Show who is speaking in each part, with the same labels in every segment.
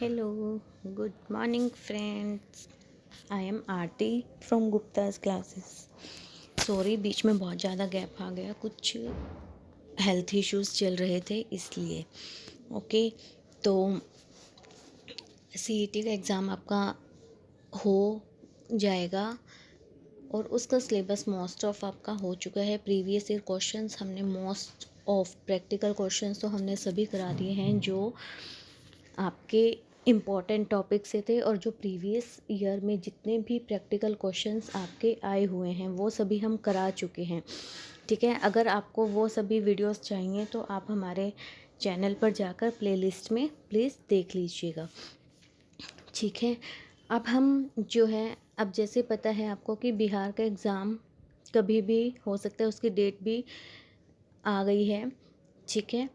Speaker 1: Hello, good morning friends. I am Aarti from Gupta's classes. Sorry बीच में बहुत ज़्यादा गैप आ गया, कुछ हेल्थ इश्यूज़ चल रहे थे इसलिए। ओके, तो सीईटी का एग्ज़ाम आपका हो जाएगा और उसका सिलेबस मोस्ट ऑफ आपका हो चुका है। प्रीवियस ईयर क्वेश्चंस हमने मोस्ट ऑफ प्रैक्टिकल क्वेश्चंस तो हमने सभी करा दिए हैं जो आपके इम्पॉर्टेंट टॉपिक से थे, और जो प्रीवियस ईयर में जितने भी प्रैक्टिकल क्वेश्चंस आपके आए हुए हैं वो सभी हम करा चुके हैं। ठीक है, अगर आपको वो सभी वीडियोस चाहिए तो आप हमारे चैनल पर जाकर प्लेलिस्ट में प्लीज़ देख लीजिएगा। ठीक है, अब हम जो है, अब जैसे पता है आपको कि बिहार का एग्ज़ाम कभी भी हो सकता है, उसकी डेट भी आ गई है। ठीक है,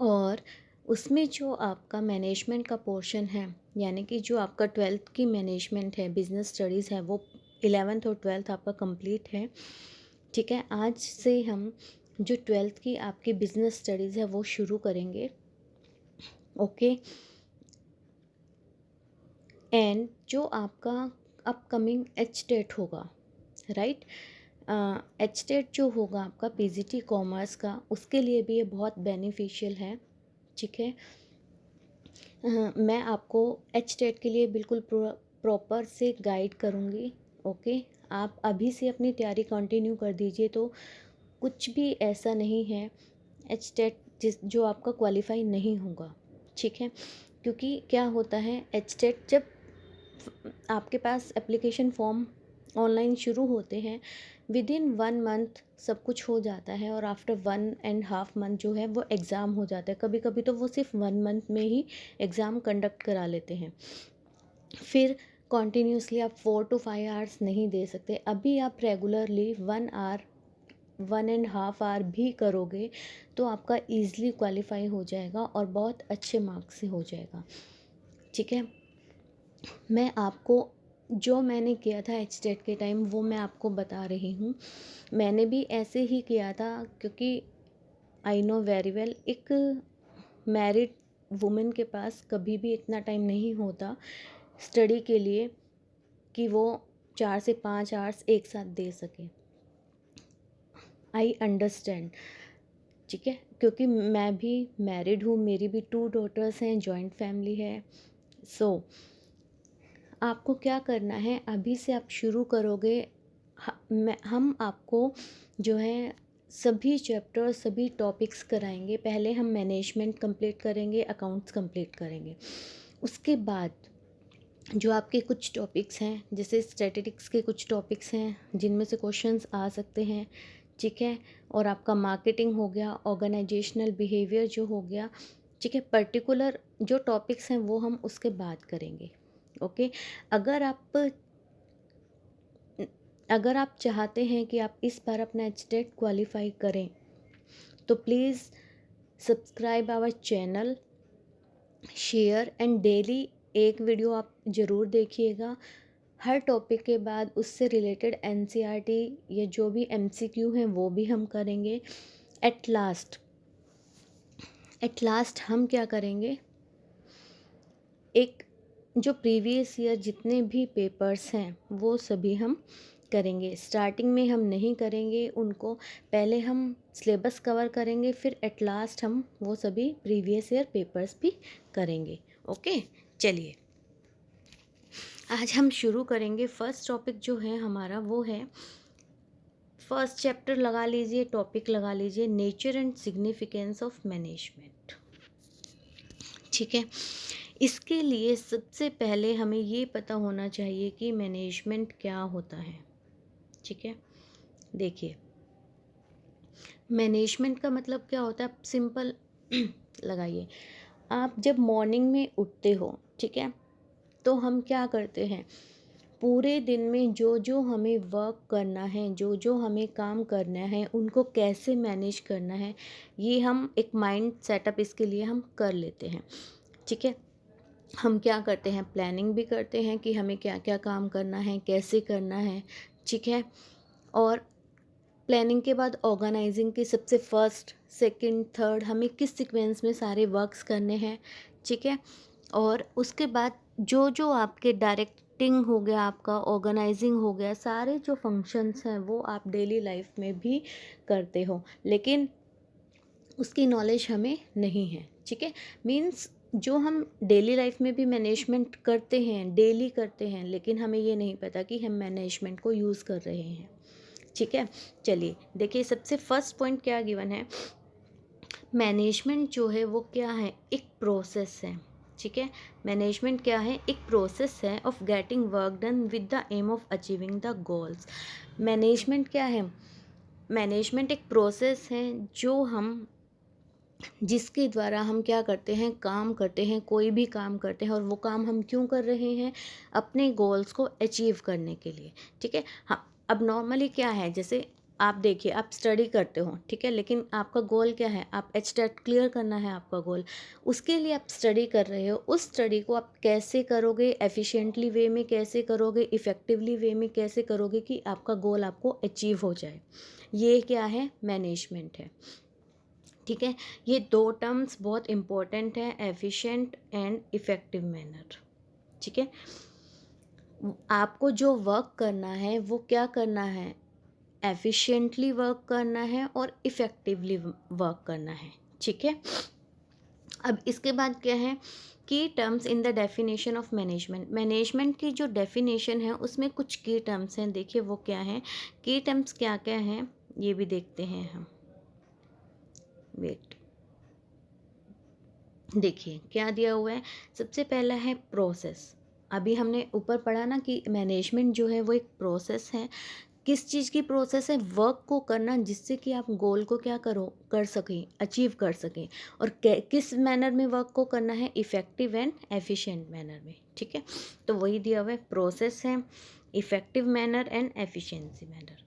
Speaker 1: और उसमें जो आपका मैनेजमेंट का पोर्शन है, यानी कि जो आपका 12th की मैनेजमेंट है, बिजनेस स्टडीज़ है, वो 11th और 12th आपका कंप्लीट है। ठीक है, आज से हम जो 12th की आपकी बिजनेस स्टडीज़ है वो शुरू करेंगे। ओके, एंड जो आपका अपकमिंग एच-टेट होगा, राइट, एच-टेट जो होगा आपका पीजीटी कॉमर्स का, उसके लिए भी ये बहुत बेनिफिशियल है। ठीक है, मैं आपको एच-टेट के लिए बिल्कुल प्रॉपर से गाइड करूँगी। ओके, आप अभी से अपनी तैयारी कंटिन्यू कर दीजिए, तो कुछ भी ऐसा नहीं है एच-टेट जो आपका क्वालिफाई नहीं होगा। ठीक है, क्योंकि क्या होता है, एच-टेट जब आपके पास एप्लीकेशन फॉर्म ऑनलाइन शुरू होते हैं, विद इन 1 मंथ सब कुछ हो जाता है, और आफ्टर 1.5 मंथ जो है वो एग्ज़ाम हो जाता है। कभी कभी तो वो सिर्फ 1 मंथ में ही एग्ज़ाम कंडक्ट करा लेते हैं। फिर कॉन्टीन्यूसली आप 4 to 5 आवर्स नहीं दे सकते। अभी आप रेगुलरली 1 आवर 1.5 आवर भी करोगे तो आपका ईज़िली क्वालिफाई हो जाएगा और बहुत अच्छे मार्क्स से हो जाएगा। ठीक है, मैं आपको जो मैंने किया था एच-टेट के टाइम वो मैं आपको बता रही हूँ। मैंने भी ऐसे ही किया था, क्योंकि आई नो वेरी वेल, एक मैरिड वुमेन के पास कभी भी इतना टाइम नहीं होता स्टडी के लिए कि वो 4 से 5 आवर्स एक साथ दे सके। I understand. ठीक है, क्योंकि मैं भी मैरिड हूँ, मेरी भी 2 डॉटर्स हैं, जॉइंट फैमिली है। सो आपको क्या करना है, अभी से आप शुरू करोगे। हम आपको जो है सभी चैप्टर सभी टॉपिक्स कराएंगे। पहले हम मैनेजमेंट कंप्लीट करेंगे, अकाउंट्स कंप्लीट करेंगे। उसके बाद जो आपके कुछ टॉपिक्स हैं, जैसे स्टैटिस्टिक्स के कुछ टॉपिक्स हैं जिनमें से क्वेश्चंस आ सकते हैं। ठीक है, और आपका मार्केटिंग हो गया, ऑर्गेनाइजेशनल बिहेवियर जो हो गया। ठीक है, पर्टिकुलर जो टॉपिक्स हैं वो हम उसके बाद करेंगे। ओके, अगर आप अगर आप चाहते हैं कि आप इस बार अपना एच-टेट क्वालिफाई करें, तो please subscribe our channel, share and daily एक वीडियो आप ज़रूर देखिएगा। हर टॉपिक के बाद उससे रिलेटेड एनसीईआरटी या जो भी एमसीक्यू हैं वो भी हम करेंगे। एट लास्ट हम क्या करेंगे, एक जो प्रीवियस ईयर जितने भी पेपर्स हैं वो सभी हम करेंगे। स्टार्टिंग में हम नहीं करेंगे उनको, पहले हम सिलेबस कवर करेंगे, फिर एट लास्ट हम वो सभी प्रीवियस ईयर पेपर्स भी करेंगे। ओके, चलिए आज हम शुरू करेंगे। फर्स्ट टॉपिक जो है हमारा वो है, फर्स्ट चैप्टर लगा लीजिए, टॉपिक लगा लीजिए, nature and significance of management. ठीक है, इसके लिए सबसे पहले हमें ये पता होना चाहिए कि मैनेजमेंट क्या होता है। ठीक है, देखिए मैनेजमेंट का मतलब क्या होता है, आप सिंपल लगाइए। आप जब मॉर्निंग में उठते हो, ठीक है, तो हम क्या करते हैं, पूरे दिन में जो जो हमें वर्क करना है, जो जो हमें काम करना है, उनको कैसे मैनेज करना है, ये हम एक माइंड सेटअप इसके लिए हम कर लेते हैं। ठीक है, हम क्या करते हैं, प्लानिंग भी करते हैं कि हमें क्या क्या काम करना है, कैसे करना है। ठीक है, और प्लानिंग के बाद ऑर्गेनाइजिंग की सबसे फर्स्ट, सेकंड, थर्ड हमें किस सीक्वेंस में सारे वर्क्स करने हैं, ठीक है। और उसके बाद जो जो आपके डायरेक्टिंग हो गया, आपका ऑर्गेनाइजिंग हो गया, सारे जो फंक्शंस हैं वो आप डेली लाइफ में भी करते हो, लेकिन उसकी नॉलेज हमें नहीं है, ठीक है। मीन्स जो हम डेली लाइफ में भी मैनेजमेंट करते हैं, डेली करते हैं, लेकिन हमें ये नहीं पता कि हम मैनेजमेंट को यूज़ कर रहे हैं, ठीक है। चलिए देखिए, सबसे फर्स्ट पॉइंट क्या गिवन है, मैनेजमेंट जो है वो क्या है, एक प्रोसेस है, ठीक है। मैनेजमेंट क्या है, एक प्रोसेस है of getting work done with the aim of achieving the goals. Management क्या है, मैनेजमेंट एक प्रोसेस है जो हम, जिसके द्वारा हम क्या करते हैं, काम करते हैं, कोई भी काम करते हैं, और वो काम हम क्यों कर रहे हैं, अपने गोल्स को अचीव करने के लिए, ठीक है। हाँ, अब नॉर्मली क्या है, जैसे आप देखिए, आप स्टडी करते हो, ठीक है, लेकिन आपका गोल क्या है, आप एचटेट क्लियर करना है आपका गोल, उसके लिए आप स्टडी कर रहे हो। उस स्टडी को आप कैसे करोगे, एफिशिएंटली वे में कैसे करोगे, इफ़ेक्टिवली वे में कैसे करोगे कि आपका गोल आपको अचीव हो जाए, ये क्या है, मैनेजमेंट है, ठीक है। ये दो टर्म्स बहुत इम्पोर्टेंट है, एफिशिएंट एंड इफ़ेक्टिव मैनर, ठीक है। आपको जो वर्क करना है वो क्या करना है, एफिशिएंटली वर्क करना है और इफ़ेक्टिवली वर्क करना है, ठीक है। अब इसके बाद क्या है, की terms in the definition of management. Management की जो डेफिनेशन है उसमें कुछ की टर्म्स हैं, देखिए वो क्या है, की टर्म्स क्या क्या हैं ये भी देखते हैं हम। वेट, देखिए क्या दिया हुआ है, सबसे पहला है प्रोसेस। अभी हमने ऊपर पढ़ा ना कि मैनेजमेंट जो है वो एक प्रोसेस है। किस चीज़ की प्रोसेस है, वर्क को करना, जिससे कि आप गोल को क्या करो, कर सकें, अचीव कर सकें। और किस मैनर में वर्क को करना है, इफ़ेक्टिव एंड एफिशिएंट मैनर में, ठीक है। तो वही दिया हुआ है, प्रोसेस है, effective manner and efficiency manner.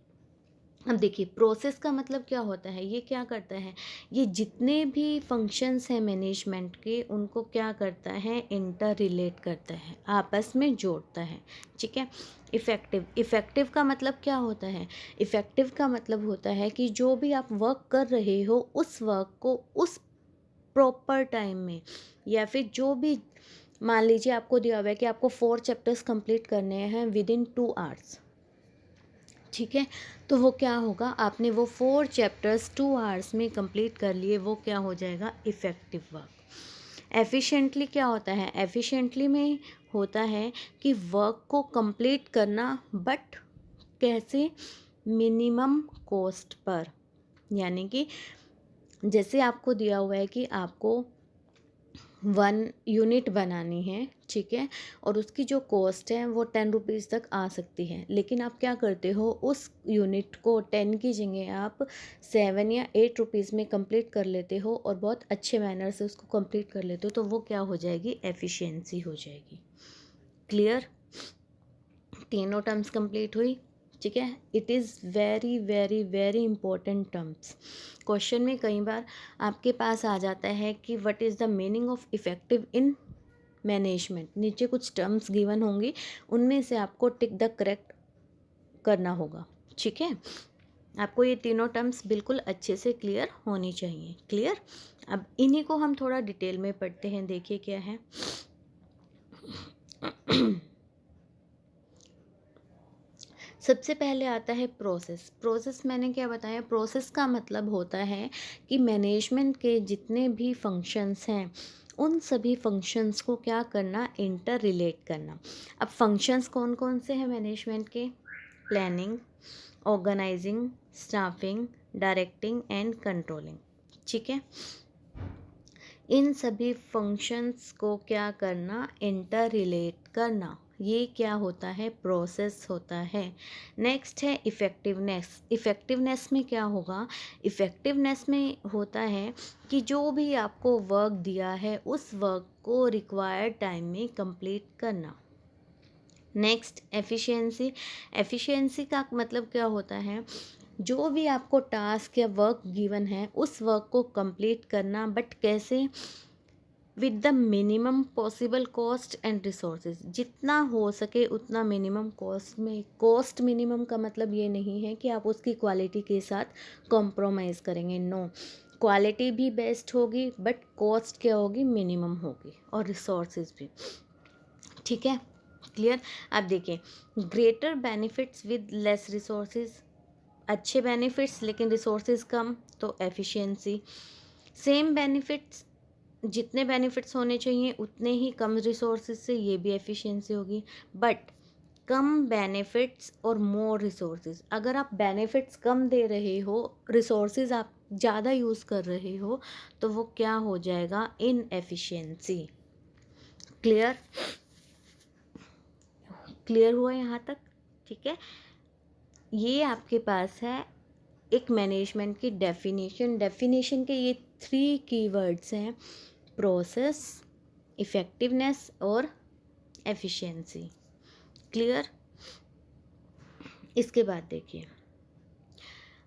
Speaker 1: अब देखिए, प्रोसेस का मतलब क्या होता है, ये क्या करता है, ये जितने भी फंक्शंस हैं मैनेजमेंट के, उनको क्या करता है, इंटर रिलेट करता है, आपस में जोड़ता है, ठीक है। इफ़ेक्टिव, इफ़ेक्टिव का मतलब क्या होता है, इफ़ेक्टिव का मतलब होता है कि जो भी आप वर्क कर रहे हो, उस वर्क को उस प्रॉपर टाइम में, या फिर जो भी, मान लीजिए आपको दिया हुआ है कि आपको 4 चैप्टर्स कंप्लीट करने हैं विद इन 2 आवर्स, ठीक है। तो वो क्या होगा, आपने वो 4 चैप्टर्स 2 आवर्स में कंप्लीट कर लिए, वो क्या हो जाएगा, इफ़ेक्टिव वर्क। एफिशिएंटली क्या होता है, एफिशिएंटली में होता है कि वर्क को कंप्लीट करना, बट कैसे, मिनिमम कॉस्ट पर। यानी कि जैसे आपको दिया हुआ है कि आपको 1 यूनिट बनानी है, ठीक है, और उसकी जो कॉस्ट है वो 10 रुपीज़ तक आ सकती है, लेकिन आप क्या करते हो, उस यूनिट को 10 की जगह आप 7 या 8 रुपीज़ में कंप्लीट कर लेते हो, और बहुत अच्छे मैनर से उसको कंप्लीट कर लेते हो, तो वो क्या हो जाएगी, एफिशिएंसी हो जाएगी। क्लियर, तीनों टर्म्स कंप्लीट हुई, ठीक है। It is very very very important terms. Question में कई बार आपके पास आ जाता है कि what is the meaning of effective in management. नीचे कुछ टर्म्स गिवन होंगी, उनमें से आपको टिक द करेक्ट करना होगा, ठीक है। आपको ये तीनों टर्म्स बिल्कुल अच्छे से क्लियर होनी चाहिए। क्लियर, अब इन्हीं को हम थोड़ा डिटेल में पढ़ते हैं, देखिए क्या है। सबसे पहले आता है प्रोसेस। प्रोसेस मैंने क्या बताया, प्रोसेस का मतलब होता है कि मैनेजमेंट के जितने भी फंक्शंस हैं, उन सभी फंक्शंस को क्या करना, इंटर रिलेट करना। अब फंक्शंस कौन कौन से हैं मैनेजमेंट के, planning, organising, staffing, directing and controlling, ठीक है। इन सभी फंक्शंस को क्या करना, इंटर रिलेट करना, ये क्या होता है, प्रोसेस होता है। नेक्स्ट है इफ़ेक्टिवनेस। इफ़ेक्टिवनेस में क्या होगा, इफ़ेक्टिवनेस में होता है कि जो भी आपको वर्क दिया है, उस वर्क को रिक्वायर्ड टाइम में कंप्लीट करना। Next efficiency. एफिशिएंसी का मतलब क्या होता है, जो भी आपको टास्क या वर्क गिवन है, उस वर्क को कंप्लीट करना, बट कैसे, with the minimum possible cost and resources. जितना हो सके उतना मिनिमम कॉस्ट में, कॉस्ट मिनिमम का मतलब ये नहीं है कि आप उसकी क्वालिटी के साथ कॉम्प्रोमाइज़ करेंगे, नो, क्वालिटी भी बेस्ट होगी बट कॉस्ट क्या होगी, मिनिमम होगी, और रिसोर्सेज भी, ठीक है, क्लियर। अब देखिए, greater benefits with less resources, अच्छे बेनिफिट्स लेकिन रिसोर्सेज कम, तो एफिशिएंसी। सेम बेनिफिट्स, जितने बेनिफिट्स होने चाहिए उतने ही कम रिसोर्सेज से, ये भी एफिशिएंसी होगी। बट कम बेनिफिट्स और मोर रिसोर्सेज, अगर आप बेनिफिट्स कम दे रहे हो, रिसोर्सेज आप ज़्यादा यूज़ कर रहे हो, तो वो क्या हो जाएगा, इन एफिशिएंसी। क्लियर, क्लियर हुआ यहाँ तक, ठीक है। ये आपके पास है एक मैनेजमेंट की डेफिनेशन। डेफिनेशन के ये 3 कीवर्ड्स हैं, प्रोसेस, इफ़ेक्टिवनेस और एफिशिएंसी। क्लियर। इसके बाद देखिए,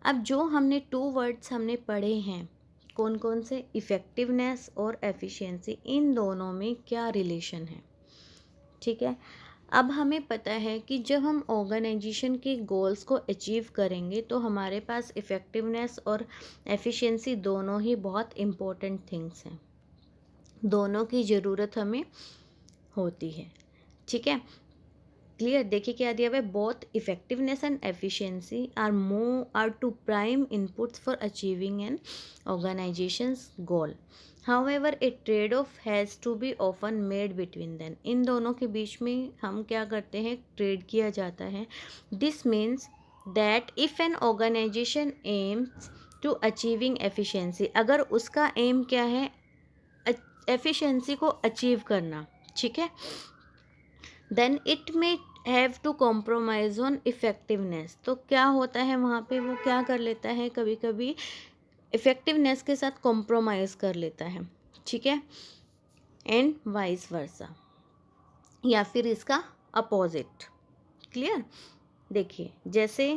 Speaker 1: अब जो हमने 2 वर्ड्स हमने पढ़े हैं, कौन कौन से, इफ़ेक्टिवनेस और एफिशिएंसी, इन दोनों में क्या रिलेशन है, ठीक है। अब हमें पता है कि जब हम ऑर्गेनाइजेशन के गोल्स को अचीव करेंगे तो हमारे पास इफ़ेक्टिवनेस और एफिशिएंसी दोनों ही बहुत इम्पोर्टेंट थिंग्स हैं, दोनों की ज़रूरत हमें होती है, ठीक है, क्लियर। देखिए क्या दिया हुआ है, both effectiveness and efficiency are two prime inputs for achieving an organisation's goal, however a trade off has to be often made between them. इन दोनों के बीच में हम क्या करते हैं, ट्रेड किया जाता है। This means that if an organisation aims to achieving efficiency, अगर उसका एम क्या है, एफिशिएंसी को अचीव करना, ठीक है, then it may have to compromise on effectiveness, तो क्या होता है वहाँ पे, वो क्या कर लेता है, कभी कभी इफ़ेक्टिवनेस के साथ कॉम्प्रोमाइज़ कर लेता है, ठीक है, एंड वाइस वर्सा, या फिर इसका अपोजिट। क्लियर। देखिए जैसे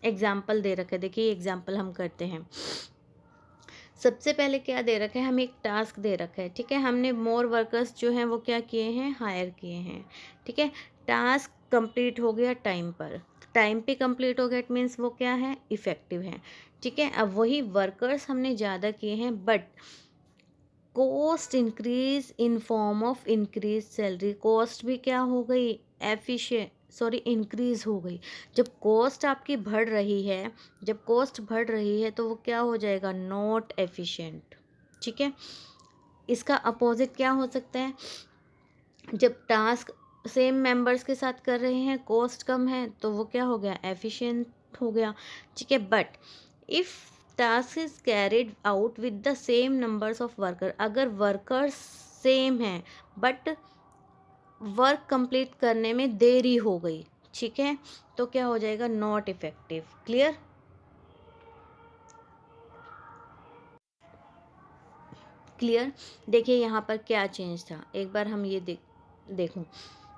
Speaker 1: एग्जाम्पल दे रखा है, देखिए एग्जाम्पल हम करते हैं। सबसे पहले क्या दे रखा है, हमें एक टास्क दे रखा है, ठीक है, हमने मोर वर्कर्स जो हैं वो क्या किए हैं, हायर किए हैं, ठीक है, टास्क कंप्लीट हो गया टाइम पर, टाइम पे कंप्लीट हो गया, इट मीन्स वो क्या है, इफ़ेक्टिव है, ठीक है। अब वही वर्कर्स हमने ज़्यादा किए हैं but cost increase in form of increase salary, cost भी क्या हो गई, इंक्रीज हो गई। जब कॉस्ट आपकी बढ़ रही है, जब कॉस्ट बढ़ रही है तो वो क्या हो जाएगा, नॉट एफिशिएंट, ठीक है। इसका अपोजिट क्या हो सकता है, जब टास्क सेम मेंबर्स के साथ कर रहे हैं, कॉस्ट कम है, तो वो क्या हो गया, एफिशिएंट हो गया, ठीक है। But if task is carried out with the same numbers of worker, अगर वर्कर्स सेम हैं बट वर्क कंप्लीट करने में देरी हो गई, ठीक है, तो क्या हो जाएगा, नॉट इफेक्टिव। क्लियर। क्लियर। देखिए यहाँ पर क्या चेंज था, एक बार हम ये देखूं,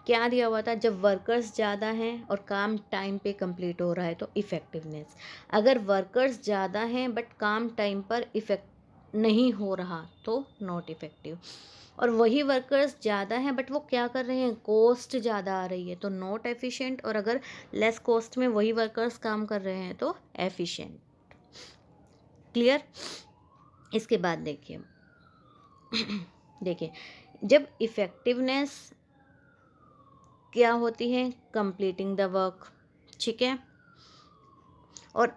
Speaker 1: क्या दिया हुआ था, जब वर्कर्स ज़्यादा हैं और काम टाइम पे कंप्लीट हो रहा है तो इफ़ेक्टिवनेस, अगर वर्कर्स ज़्यादा हैं बट काम टाइम पर इफ़ेक्ट नहीं हो रहा तो नॉट इफ़ेक्टिव, और वही वर्कर्स ज़्यादा हैं बट वो क्या कर रहे हैं, कॉस्ट ज़्यादा आ रही है तो नॉट एफिशिएंट, और अगर लेस कॉस्ट में वही वर्कर्स काम कर रहे हैं तो एफिशिएंट। क्लियर। इसके बाद देखिए देखिए, जब इफ़ेक्टिवनेस क्या होती है, कंप्लीटिंग द वर्क, ठीक है, और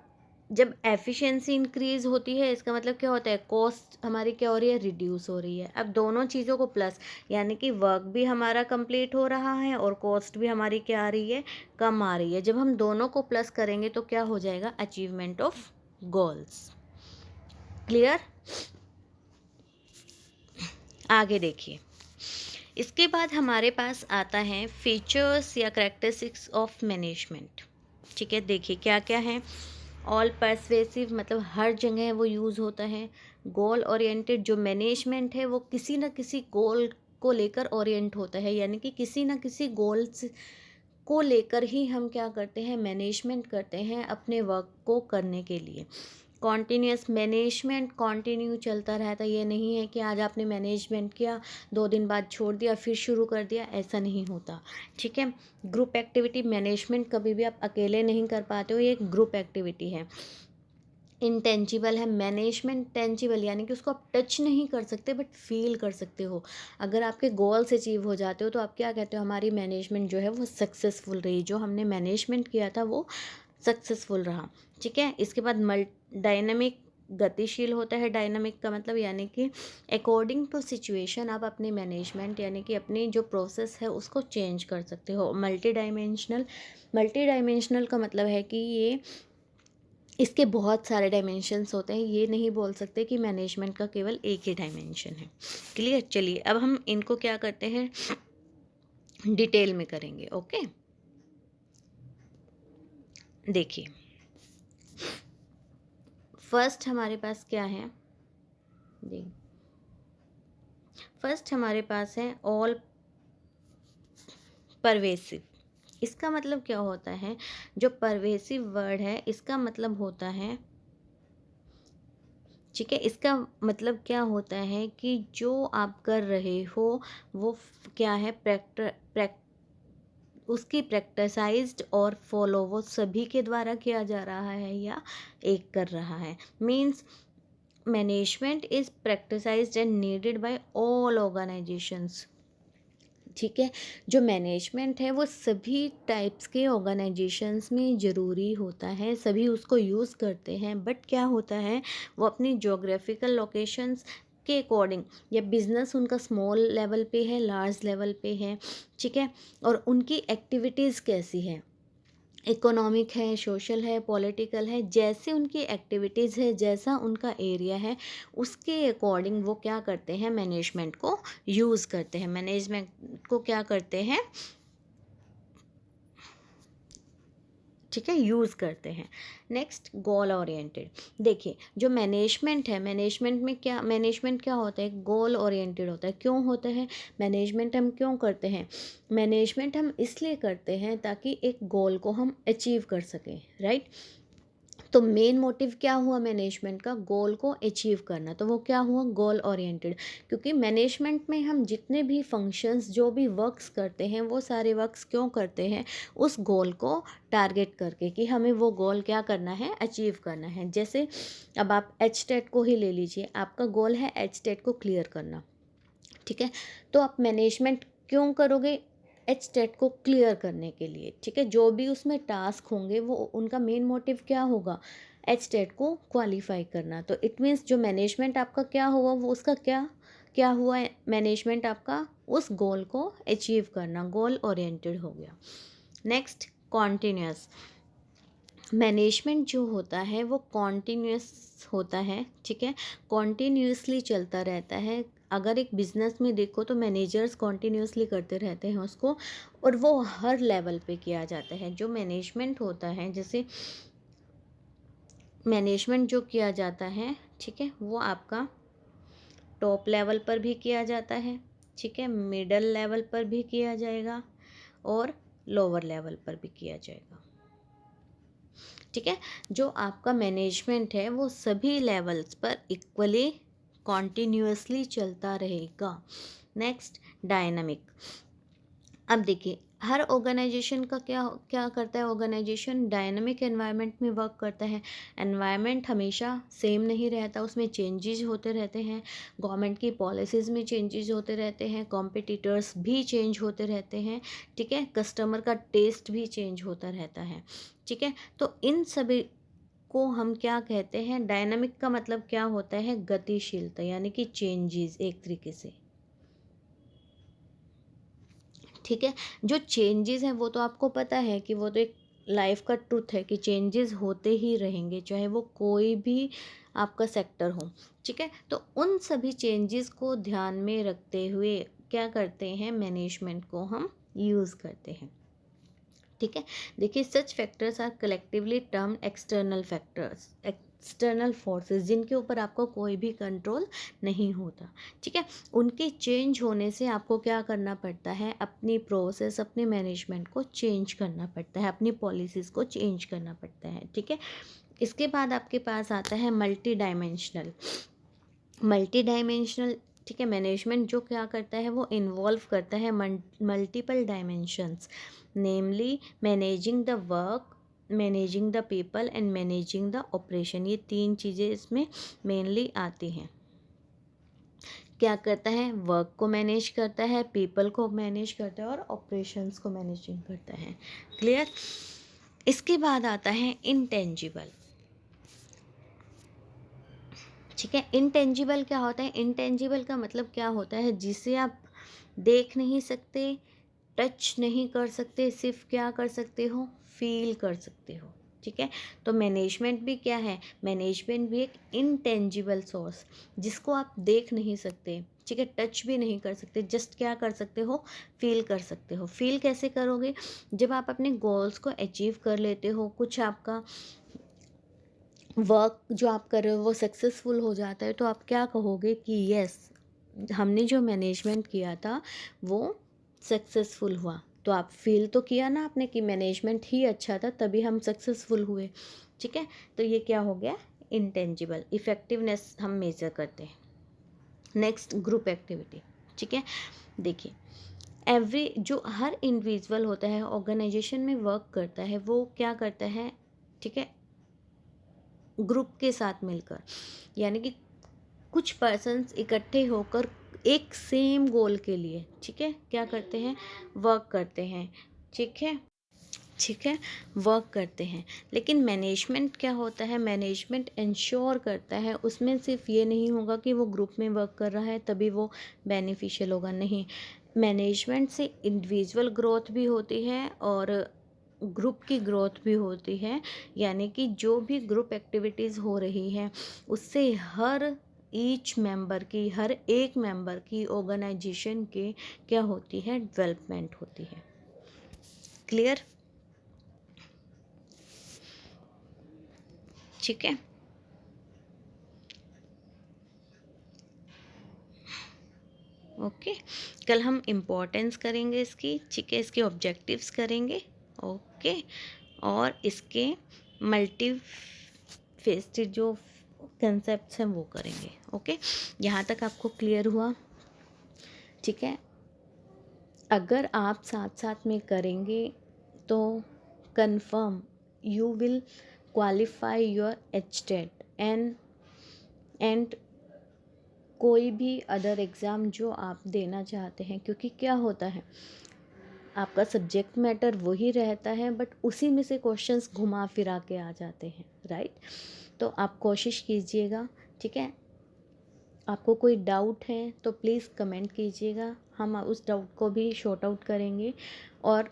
Speaker 1: जब एफिशिएंसी इंक्रीज होती है इसका मतलब क्या होता है, कॉस्ट हमारी क्या हो रही है, रिड्यूस हो रही है। अब दोनों चीज़ों को प्लस, यानी कि वर्क भी हमारा कंप्लीट हो रहा है और कॉस्ट भी हमारी क्या आ रही है, कम आ रही है। जब हम दोनों को प्लस करेंगे तो क्या हो जाएगा, अचीवमेंट ऑफ गोल्स। क्लियर। आगे देखिए, इसके बाद हमारे पास आता है फीचर्स या करेक्टरिस्टिक्स ऑफ मैनेजमेंट, ठीक है। देखिए क्या क्या है, ऑल परस्वेसिव, मतलब हर जगह वो यूज़ होता है। गोल ओरिएंटेड, जो मैनेजमेंट है वो किसी न किसी गोल को लेकर ओरिएंट होता है, यानी कि किसी न किसी गोल्स को लेकर ही हम क्या करते हैं, मैनेजमेंट करते हैं अपने वर्क को करने के लिए। कॉन्टीन्यूअस मैनेजमेंट कंटिन्यू चलता रहता है, ये नहीं है कि आज आपने मैनेजमेंट किया 2 दिन बाद छोड़ दिया फिर शुरू कर दिया, ऐसा नहीं होता। ठीक है, ग्रुप एक्टिविटी मैनेजमेंट कभी भी आप अकेले नहीं कर पाते हो, ये एक ग्रुप एक्टिविटी है। इंटेंजिबल है मैनेजमेंट, टेंजिबल यानी कि उसको आप टच नहीं कर सकते बट फील कर सकते हो। अगर आपके गोल्स अचीव हो जाते हो तो आप क्या कहते हो, हमारी मैनेजमेंट जो है वो सक्सेसफुल रही, जो हमने मैनेजमेंट किया था वो सक्सेसफुल रहा। ठीक है, इसके बाद डायनामिक, गतिशील होता है। डायनामिक का मतलब यानी कि अकॉर्डिंग टू सिचुएशन आप अपनी मैनेजमेंट यानी कि अपनी जो प्रोसेस है उसको चेंज कर सकते हो। मल्टी डायमेंशनल, मल्टी डायमेंशनल का मतलब है कि ये इसके बहुत सारे डायमेंशंस होते हैं, ये नहीं बोल सकते कि मैनेजमेंट का केवल एक ही डायमेंशन है। क्लियर, चलिए अब हम इनको क्या करते हैं, डिटेल में करेंगे। ओके, देखिए फर्स्ट हमारे पास क्या है, जी फर्स्ट हमारे पास है ऑल परवेसिव। इसका मतलब क्या होता है, जो परवेसिव वर्ड है इसका मतलब होता है, ठीक है, इसका मतलब क्या होता है कि जो आप कर रहे हो वो क्या है, उसकी प्रैक्टिसाइज्ड और फॉलो वो सभी के द्वारा किया जा रहा है या एक कर रहा है। Means management is practised and needed bye all organisations. ठीक है, जो मैनेजमेंट है वो सभी टाइप्स के ऑर्गेनाइजेशंस में ज़रूरी होता है, सभी उसको यूज़ करते हैं, बट क्या होता है वो अपनी जोग्राफिकल लोकेशंस के अकॉर्डिंग, या बिजनेस उनका स्मॉल लेवल पे है, लार्ज लेवल पे है, ठीक है, और उनकी एक्टिविटीज़ कैसी है, इकोनॉमिक है, सोशल है, पॉलिटिकल है, जैसे उनकी एक्टिविटीज़ है, जैसा उनका एरिया है, उसके अकॉर्डिंग वो क्या करते हैं, मैनेजमेंट को यूज़ करते हैं, मैनेजमेंट को क्या करते हैं, ठीक है, यूज़ करते हैं। Next, goal oriented. देखिए जो मैनेजमेंट है, मैनेजमेंट क्या होता है, गोल ओरिएंटेड होता है। क्यों होता है मैनेजमेंट, हम क्यों करते हैं मैनेजमेंट, हम इसलिए करते हैं ताकि एक गोल को हम अचीव कर सकें, राइट। तो मेन मोटिव क्या हुआ मैनेजमेंट का, गोल को अचीव करना, तो वो क्या हुआ, गोल ओरिएंटेड। क्योंकि मैनेजमेंट में हम जितने भी फंक्शंस, जो भी वर्क्स करते हैं, वो सारे वर्क्स क्यों करते हैं, उस गोल को टारगेट करके कि हमें वो गोल क्या करना है, अचीव करना है। जैसे अब आप एचटेट को ही ले लीजिए, आपका गोल है एचटेट को क्लियर करना, ठीक है, तो आप मैनेजमेंट क्यों करोगे, एच टेट को क्लियर करने के लिए, ठीक है, जो भी उसमें टास्क होंगे वो उनका मेन मोटिव क्या होगा, एच टेट को क्वालिफाई करना। तो इट मीन्स जो मैनेजमेंट आपका क्या हुआ, वो उसका क्या क्या हुआ, मैनेजमेंट आपका उस गोल को अचीव करना, गोल ओरिएंटेड हो गया। Next, continuous. मैनेजमेंट जो होता है वो कॉन्टीन्यूस होता है, ठीक है, कॉन्टीन्यूसली चलता रहता है। अगर एक बिजनेस में देखो तो मैनेजर्स कॉन्टीन्यूसली करते रहते हैं उसको, और वो हर लेवल पे किया जाता है। जो मैनेजमेंट होता है, जैसे मैनेजमेंट जो किया जाता है, ठीक है, वो आपका टॉप लेवल पर भी किया जाता है, ठीक है, मिडल लेवल पर भी किया जाएगा और लोअर लेवल पर भी किया जाएगा। ठीक है, जो आपका मैनेजमेंट है वो सभी लेवल्स पर इक्वली कॉन्टिन्यूसली चलता रहेगा। Next, dynamic. अब देखिए हर ऑर्गेनाइजेशन का क्या क्या करता है, ऑर्गेनाइजेशन डायनामिक एनवायरनमेंट में वर्क करता है। एनवायरनमेंट हमेशा सेम नहीं रहता, उसमें चेंजेस होते रहते हैं, गवर्नमेंट की पॉलिसीज़ में चेंजेस होते रहते हैं, कॉम्पिटिटर्स भी चेंज होते रहते हैं, ठीक है, कस्टमर का टेस्ट भी चेंज होता रहता है, ठीक है। तो इन सभी को हम क्या कहते हैं, डायनामिक का मतलब क्या होता है, गतिशीलता यानी कि चेंजेस एक तरीके से, ठीक है। जो चेंजेस हैं वो तो आपको पता है कि वो तो एक लाइफ का ट्रुथ है कि चेंजेस होते ही रहेंगे, चाहे वो कोई भी आपका सेक्टर हो, ठीक है। तो उन सभी चेंजेस को ध्यान में रखते हुए क्या करते हैं, मैनेजमेंट को हम यूज़ करते हैं, ठीक है। देखिए such factors are collectively term external factors, external forces, जिनके ऊपर आपको कोई भी कंट्रोल नहीं होता, ठीक है। उनके चेंज होने से आपको क्या करना पड़ता है, अपनी प्रोसेस, अपने मैनेजमेंट को चेंज करना पड़ता है, अपनी पॉलिसीज़ को चेंज करना पड़ता है, ठीक है। इसके बाद आपके पास आता है मल्टी डायमेंशनल। मल्टी डायमेंशनल, ठीक है, मैनेजमेंट जो क्या करता है वो इन्वॉल्व करता है multiple dimensions, namely managing the work, managing the people and managing the operation. ये 3 चीज़ें इसमें मेनली आती हैं। क्या करता है, वर्क को मैनेज करता है, पीपल को मैनेज करता है और ऑपरेशंस को मैनेजिंग करता है। क्लियर। इसके बाद आता है इंटेंजिबल। ठीक है, इंटेंजिबल क्या होता है, इंटेंजिबल का मतलब क्या होता है, जिसे आप देख नहीं सकते, टच नहीं कर सकते, सिर्फ क्या कर सकते हो, फील कर सकते हो। ठीक है, तो मैनेजमेंट भी क्या है, मैनेजमेंट भी एक इंटेंजिबल सोर्स, जिसको आप देख नहीं सकते, ठीक है, टच भी नहीं कर सकते, जस्ट क्या कर सकते हो, फील कर सकते हो। फील कैसे करोगे, जब आप अपने गोल्स को अचीव कर लेते हो, कुछ आपका वर्क जो आप कर रहे हो वो सक्सेसफुल हो जाता है, तो आप क्या कहोगे कि यस, हमने जो मैनेजमेंट किया था वो सक्सेसफुल हुआ। तो आप फील तो किया ना आपने कि मैनेजमेंट ही अच्छा था, तभी हम सक्सेसफुल हुए। ठीक है, तो ये क्या हो गया, इंटेंजिबल। इफ़ेक्टिवनेस हम मेज़र करते हैं। Next, group activity. ठीक है, देखिए, एवरी जो हर इंडिविजुअल होता है ऑर्गेनाइजेशन में वर्क करता है, वो क्या करता है, ठीक है, ग्रुप के साथ मिलकर, यानी कि कुछ पर्सन्स इकट्ठे होकर एक सेम गोल के लिए, ठीक है, क्या करते हैं, वर्क करते हैं। ठीक है, ठीक है, वर्क करते हैं। लेकिन मैनेजमेंट क्या होता है, मैनेजमेंट इंश्योर करता है, उसमें सिर्फ ये नहीं होगा कि वो ग्रुप में वर्क कर रहा है तभी वो बेनिफिशियल होगा, नहीं। मैनेजमेंट से इंडिविजुअल ग्रोथ भी होती है और ग्रुप की ग्रोथ भी होती है, यानी कि जो भी ग्रुप एक्टिविटीज़ हो रही है उससे हर ईच मेंबर की, हर एक मेंबर की ऑर्गेनाइजेशन के क्या होती है, डेवलपमेंट होती है। क्लियर। ठीक है, ओके। कल हम इम्पोर्टेंस करेंगे इसकी, ठीक है, इसके ऑब्जेक्टिव्स करेंगे, ओके, और इसके मल्टी फेस्टेड जो कंसेप्ट्स हैं वो करेंगे। ओके, यहाँ तक आपको क्लियर हुआ। ठीक है, अगर आप साथ साथ में करेंगे तो confirm you will qualify your HTET and कोई भी अदर एग्ज़ाम जो आप देना चाहते हैं, क्योंकि क्या होता है, आपका सब्जेक्ट मैटर वही रहता है बट उसी में से क्वेश्चंस घुमा फिरा के आ जाते हैं, राइट। तो आप कोशिश कीजिएगा, ठीक है। आपको कोई डाउट है तो प्लीज़ कमेंट कीजिएगा, हम उस डाउट को भी शॉर्ट आउट करेंगे। और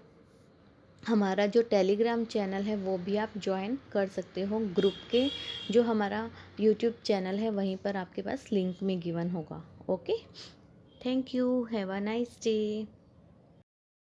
Speaker 1: हमारा जो टेलीग्राम चैनल है वो भी आप ज्वाइन कर सकते हो ग्रुप के, जो हमारा यूट्यूब चैनल है वहीं पर आपके पास लिंक में गिवन होगा। Okay, thank you, have a nice day.